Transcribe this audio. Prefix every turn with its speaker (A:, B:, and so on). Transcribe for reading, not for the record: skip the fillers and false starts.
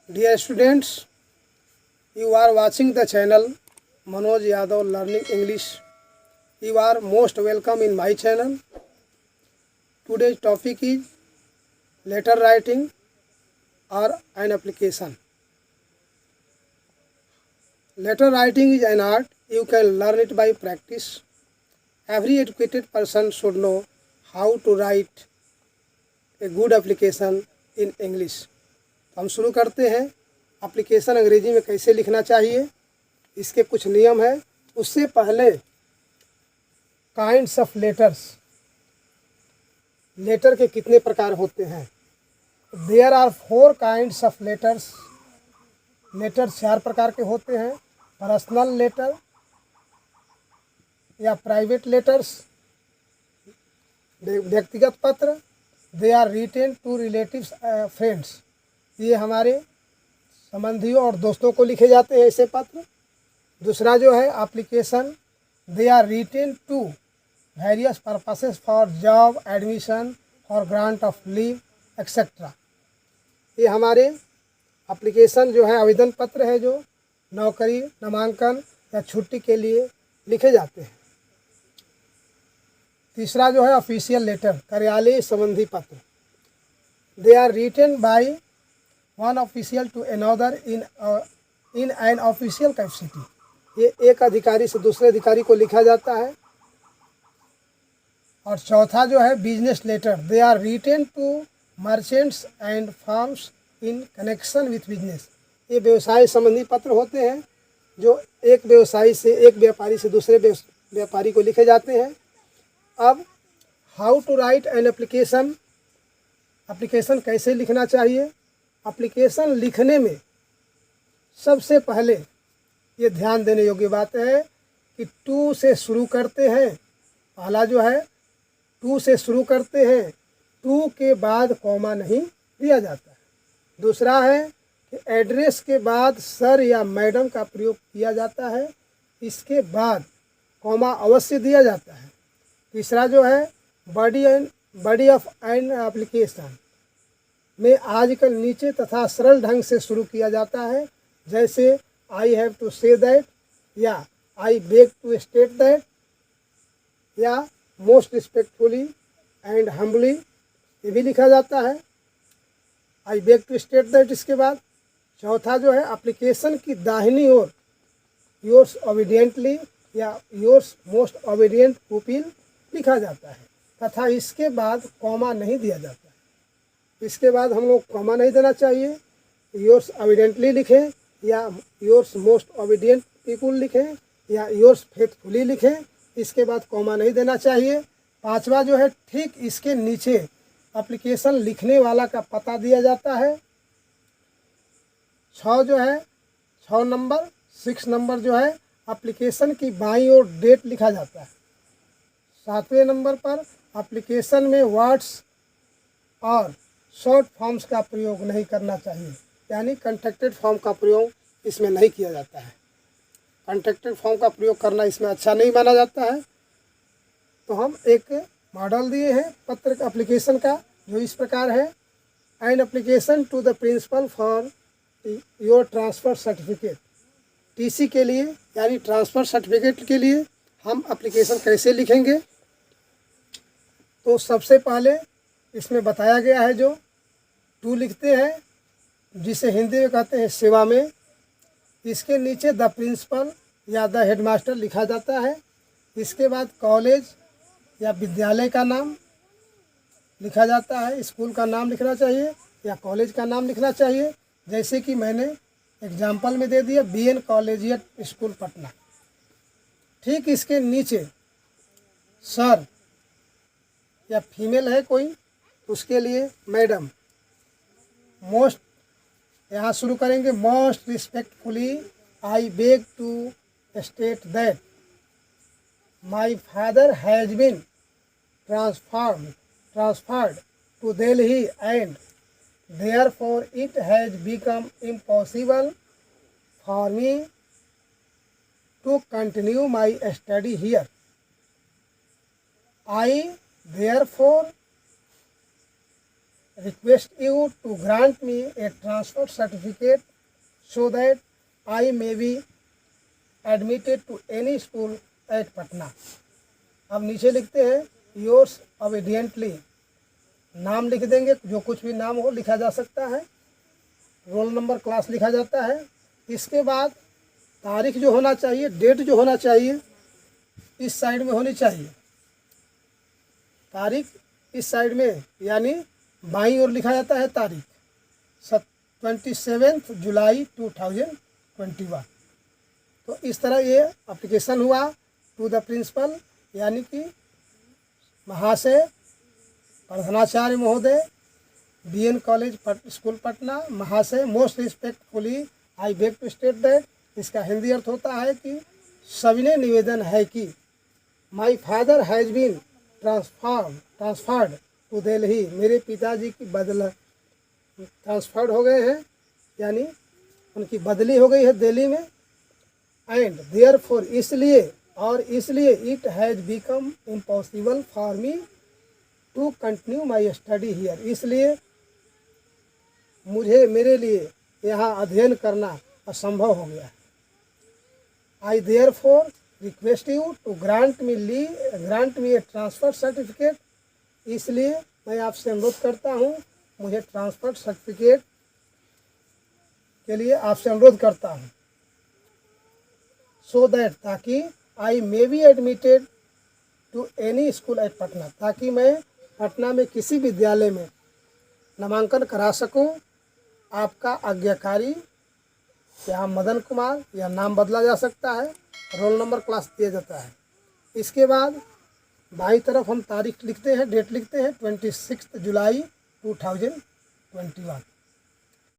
A: Dear students, you are watching the channel Manoj Yadav Learning English. You are most welcome in my channel. Today's topic is letter writing or an application. Letter writing is an art. You can learn it by practice. Every educated person should know how to write a good application in English. हम शुरू करते हैं। Application अंग्रेजी में कैसे लिखना चाहिए, इसके कुछ नियम हैं। उससे पहले काइंड्स ऑफ लेटर्स, लेटर के कितने प्रकार होते हैं। There are 4 kinds of letters. Letter 4 प्रकार के होते हैं। पर्सनल लेटर या प्राइवेट लेटर्स, व्यक्तिगत पत्र। They are written to relatives friends, ये हमारे संबंधियों और दोस्तों को लिखे जाते हैं ऐसे पत्र। दूसरा जो है application, they are written to various purposes for job, admission और ग्रांट ऑफ लीव एक्सेट्रा। ये हमारे एप्लीकेशन जो है आवेदन पत्र है, जो नौकरी, नामांकन या छुट्टी के लिए लिखे जाते हैं। तीसरा जो है ऑफिशियल लेटर, कार्यालय संबंधी पत्र। They are written by one official to another in an official capacity. ये एक अधिकारी से दूसरे अधिकारी को लिखा जाता है। और चौथा जो है business letter, they are written to merchants and firms in connection with business. ये व्यवसाय संबंधी पत्र होते हैं, जो एक व्यवसायी से, एक व्यापारी से दूसरे व्यापारी को लिखे जाते हैं। अब how to write an application, application कैसे लिखना चाहिए। एप्लीकेशन लिखने में सबसे पहले ये ध्यान देने योग्य बात है कि टू से शुरू करते हैं। पहला जो है टू से शुरू करते हैं, टू के बाद कॉमा नहीं दिया जाता है। दूसरा है कि एड्रेस के बाद सर या मैडम का प्रयोग किया जाता है, इसके बाद कॉमा अवश्य दिया जाता है। तीसरा जो है बॉडी ऑफ एन एप्लीकेशन में आजकल नीचे तथा सरल ढंग से शुरू किया जाता है, जैसे I have to say that, या I beg to state that, या मोस्ट रिस्पेक्टफुली एंड हम्बली, ये भी लिखा जाता है, I beg to state that. इसके बाद चौथा जो है एप्लीकेशन की दाहिनी ओर योर्स ओबीडियंटली या योर्स मोस्ट ओबीडियंट पुपिल लिखा जाता है, तथा इसके बाद कॉमा नहीं दिया जाता है। इसके बाद हम लोग कॉमा नहीं देना चाहिए। योर्स ओबीडियंटली लिखें, या योर्स मोस्ट ओबीडियंट पीपुल लिखें, या योर्स फेथफुली लिखें। इसके बाद कॉमा नहीं देना चाहिए। पांचवा जो है, ठीक इसके नीचे एप्लीकेशन लिखने वाला का पता दिया जाता है। 6 जो है, 6 नंबर 6 नंबर जो है एप्लीकेशन की बाईं ओर डेट लिखा जाता है। 7वें नंबर पर एप्लीकेशन में वर्ड्स और शॉर्ट फॉर्म्स का प्रयोग नहीं करना चाहिए, यानी कंट्रैक्टेड फॉर्म का प्रयोग इसमें नहीं किया जाता है। कंट्रैक्टेड फॉर्म का प्रयोग करना इसमें अच्छा नहीं माना जाता है। तो हम एक मॉडल दिए हैं पत्र एप्लीकेशन का, जो इस प्रकार है। An application to the principal for your transfer certificate. TC के लिए यानी ट्रांसफ़र सर्टिफिकेट के लिए हम एप्लीकेशन कैसे लिखेंगे, तो सबसे पहले इसमें बताया गया है, जो टू लिखते हैं, जिसे हिंदी में कहते हैं सेवा में। इसके नीचे द प्रिंसिपल या द हेडमास्टर लिखा जाता है। इसके बाद कॉलेज या विद्यालय का नाम लिखा जाता है, स्कूल का नाम लिखना चाहिए या कॉलेज का नाम लिखना चाहिए, जैसे कि मैंने एग्जाम्पल में दे दिया, BN कॉलेजिएट स्कूल पटना। ठीक इसके नीचे सर या फीमेल है कोई, उसके लिए मैडम। मोस्ट, यहाँ शुरू करेंगे, most respectfully I beg to state that my father has been transferred to Delhi and therefore it has become impossible for me to continue my study here. I therefore request you to grant me a transfer certificate so that I may be admitted to any school at Patna. अब नीचे लिखते हैं yours obediently, नाम लिख देंगे, जो कुछ भी नाम हो लिखा जा सकता है, रोल नंबर क्लास लिखा जाता है। इसके बाद तारीख जो होना चाहिए, डेट जो होना चाहिए इस साइड में होनी चाहिए, तारीख इस साइड में, यानी बाईं ओर लिखा जाता है तारीख 27 जुलाई 2021। तो इस तरह ये एप्लीकेशन हुआ टू द प्रिंसिपल, यानी कि महाशय प्रधानाचार्य महोदय, BN कॉलेज स्कूल पटना, महाशय most respectfully I beg to state that, इसका हिंदी अर्थ होता है कि सविनय निवेदन है कि my father has been transferred to Delhi, मेरे पिताजी की ट्रांसफर्ड हो गए हैं, यानी उनकी बदली हो गई है दिल्ली में। एंड देयरफॉर, इसलिए और इसलिए it has become impossible for me to continue my study here, इसलिए मेरे लिए यहाँ अध्ययन करना असंभव हो गया है। I therefore request you to grant me a transfer certificate, इसलिए मैं आपसे अनुरोध करता हूँ, मुझे ट्रांसफ़र सर्टिफिकेट के लिए आपसे अनुरोध करता हूँ। सो दैट, ताकि I may be admitted to any school at Patna, ताकि मैं पटना में किसी विद्यालय में नामांकन करा सकूं। आपका आज्ञाकारी, यहाँ मदन कुमार, या नाम बदला जा सकता है, रोल नंबर क्लास दिया जाता है। इसके बाद बाईं तरफ हम तारीख लिखते हैं, डेट लिखते हैं 26 जुलाई 2021।